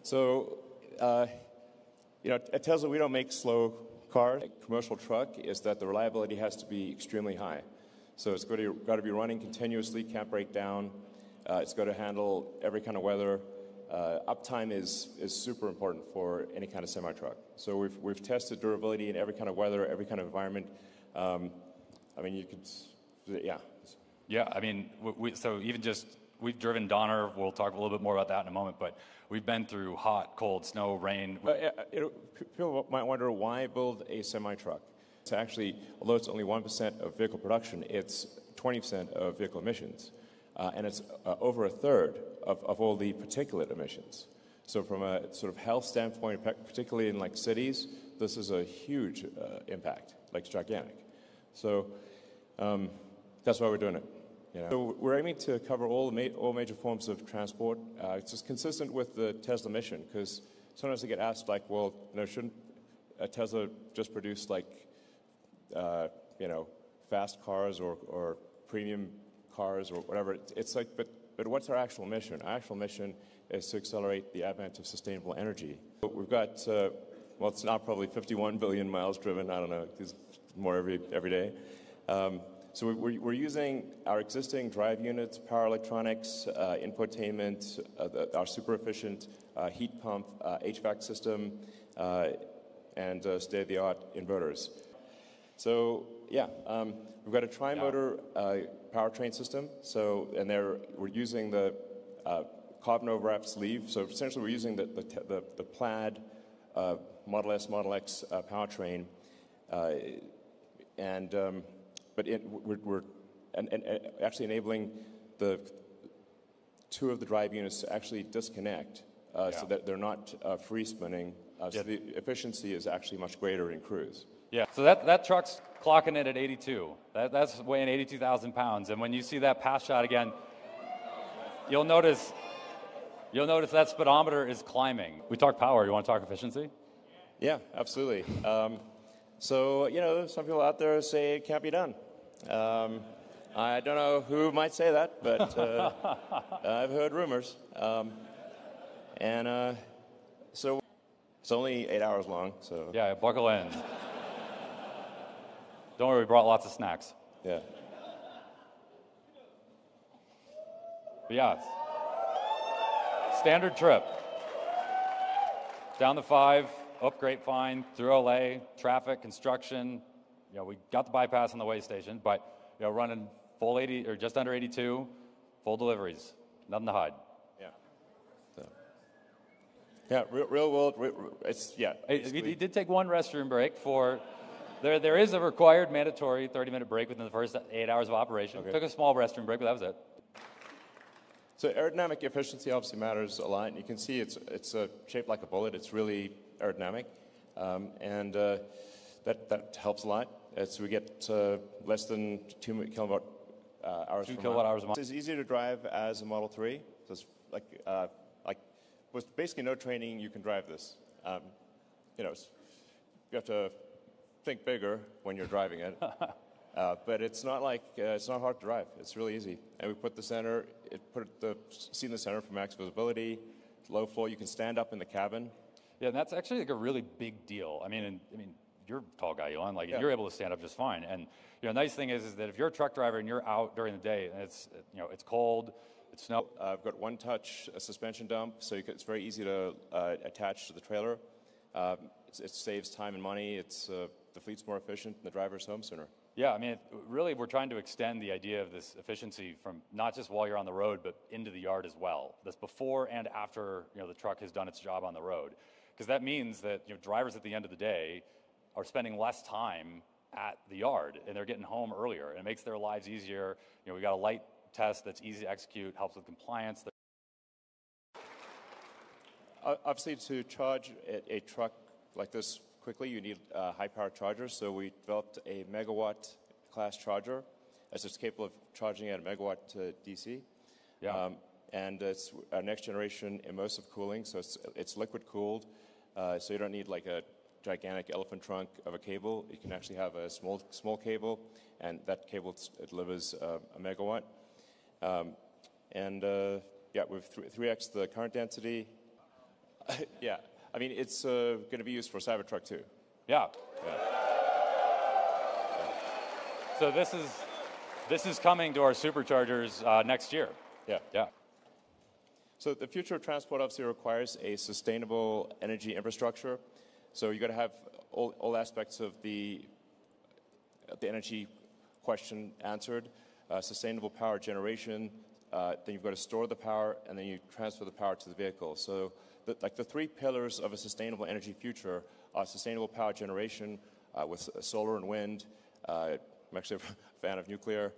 So, at Tesla, we don't make slow cars. A commercial truck is that the reliability has to be extremely high. So it's got to be running continuously, can't break down. It's got to handle every kind of weather. Uptime is super important for any kind of semi-truck. So we've tested durability in every kind of weather, every kind of environment. You could, yeah. Yeah, we've driven Donner. We'll talk a little bit more about that in a moment, but we've been through hot, cold, snow, rain. People might wonder why build a semi-truck. It's actually, although it's only 1% of vehicle production, it's 20% of vehicle emissions. And it's over a third of all the particulate emissions. So from a sort of health standpoint, particularly in like cities, this is a huge impact, like it's gigantic. So that's why we're doing it. So we're aiming to cover all major forms of transport. It's just consistent with the Tesla mission, because sometimes I get asked, like, well, shouldn't Tesla just produce fast cars or premium cars or whatever? It's like, but what's our actual mission? Our actual mission is to accelerate the advent of sustainable energy. We've got, it's now probably 51 billion miles driven. I don't know, there's more every day. So we're using our existing drive units, power electronics, infotainment, our super efficient heat pump, HVAC system, and state-of-the-art inverters. So yeah, we've got a tri-motor powertrain system. So we're using the carbon overwrap sleeve. So essentially, we're using the plaid Model S, Model X powertrain, but we're actually enabling the two of the drive units to actually disconnect so that they're not free spinning. So the efficiency is actually much greater in cruise. Yeah, so that truck's clocking in at 82. That's weighing 82,000 pounds. And when you see that pass shot again, you'll notice that speedometer is climbing. We talk power. You want to talk efficiency? Yeah, absolutely. So, some people out there say it can't be done. I don't know who might say that, but I've heard rumors. So it's only 8 hours long. So yeah, buckle in. Don't worry, we brought lots of snacks. Yeah. But yeah, standard trip. Down the 5, up Grapevine, through LA, traffic, construction. We got the bypass on the way station, but running full 80 or just under 82, full deliveries, nothing to hide. Yeah. So. Yeah, real world. He did take one restroom break for. There is a required mandatory 30-minute break within the first 8 hours of operation. Okay. Took a small restroom break, but that was it. So aerodynamic efficiency obviously matters a lot. And you can see it's shaped like a bullet. It's really aerodynamic, and that helps a lot. As we get less than 2 kilowatt hours. 2 kilowatt hours a month. It's easier to drive as a Model 3. So it's with basically no training, you can drive this. You have to think bigger when you're driving it, but it's not hard to drive. It's really easy. And we put the seat in the center for max visibility. Low floor. You can stand up in the cabin. Yeah, and that's actually like a really big deal. I mean, you're a tall guy, Elon. You're able to stand up just fine. And nice thing is that if you're a truck driver and you're out during the day and it's cold, it's snow. I've got one-touch suspension dump, so it's very easy to attach to the trailer. It saves time and money. The fleet's more efficient, and the driver's home sooner. Yeah, really, we're trying to extend the idea of this efficiency from not just while you're on the road, but into the yard as well. That's before and after the truck has done its job on the road, because that means that drivers at the end of the day are spending less time at the yard, and they're getting home earlier, and it makes their lives easier. We got a light test that's easy to execute, helps with compliance. Obviously, to charge a truck like this quickly, you need high-power chargers. So we developed a megawatt class charger as it's capable of charging at a megawatt to DC. Yeah. And it's our next generation immersive cooling, so it's liquid cooled. So you don't need like a gigantic elephant trunk of a cable. You can actually have a small cable, and that cable delivers a megawatt. We've 3x the current density. Yeah, I mean, it's going to be used for Cybertruck too. Yeah. Yeah. So this is coming to our superchargers next year. Yeah. Yeah. So the future of transport obviously requires a sustainable energy infrastructure. So you've got to have all aspects of the energy question answered. Sustainable power generation, then you've got to store the power, and then you transfer the power to the vehicle. So the three pillars of a sustainable energy future are sustainable power generation with solar and wind. I'm actually a fan of nuclear.